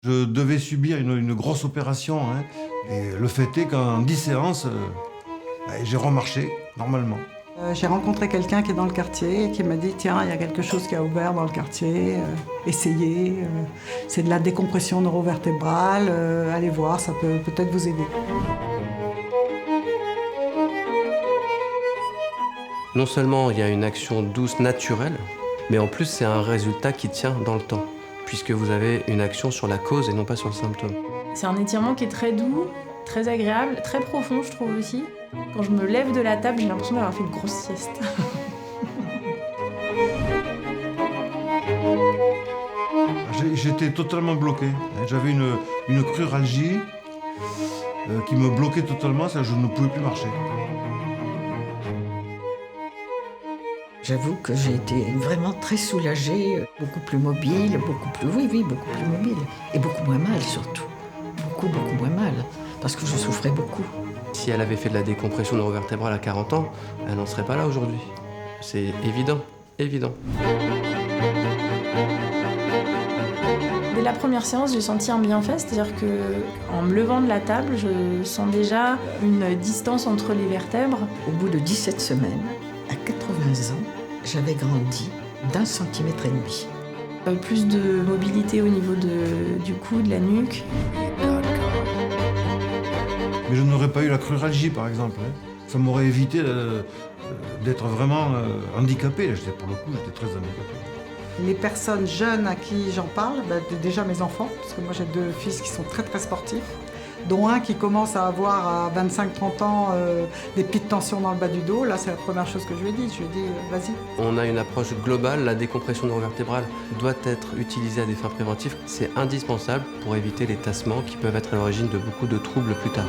Je devais subir une grosse opération, hein, et le fait est qu'en 10 séances, j'ai remarché normalement. J'ai rencontré quelqu'un qui est dans le quartier et qui m'a dit « Tiens, il y a quelque chose qui a ouvert dans le quartier, essayez, c'est de la décompression neurovertébrale, allez voir, ça peut peut-être vous aider. » Non seulement il y a une action douce naturelle, mais en plus c'est un résultat qui tient dans le temps, puisque vous avez une action sur la cause et non pas sur le symptôme. C'est un étirement qui est très doux, très agréable, très profond je trouve aussi. Quand je me lève de la table, j'ai l'impression d'avoir fait une grosse sieste. J'étais totalement bloqué. J'avais une cruralgie qui me bloquait totalement, je ne pouvais plus marcher. J'avoue que j'ai été vraiment très soulagée, beaucoup plus mobile, beaucoup plus mobile. Et beaucoup moins mal surtout. Beaucoup moins mal, parce que je souffrais beaucoup. Si elle avait fait de la décompression neurovertébrale à 40 ans, elle n'en serait pas là aujourd'hui. C'est évident, évident. Dès la première séance, j'ai senti un bienfait, c'est-à-dire qu'en me levant de la table, je sens déjà une distance entre les vertèbres. Au bout de 17 semaines, à 80 ans, j'avais grandi d'1,5 centimètre. Plus de mobilité au niveau du cou, de la nuque. Mais je n'aurais pas eu la cruralgie, par exemple. Ça m'aurait évité d'être vraiment handicapé. Pour le coup, j'étais très handicapé. Les personnes jeunes à qui j'en parle, déjà mes enfants, parce que moi j'ai 2 fils qui sont très sportifs, dont un qui commence à avoir à 25-30 ans des petites tensions dans le bas du dos. Là, c'est la première chose que je lui ai dit. Je lui ai dit, vas-y. On a une approche globale, la décompression neurovertébrale doit être utilisée à des fins préventives. C'est indispensable pour éviter les tassements qui peuvent être à l'origine de beaucoup de troubles plus tard.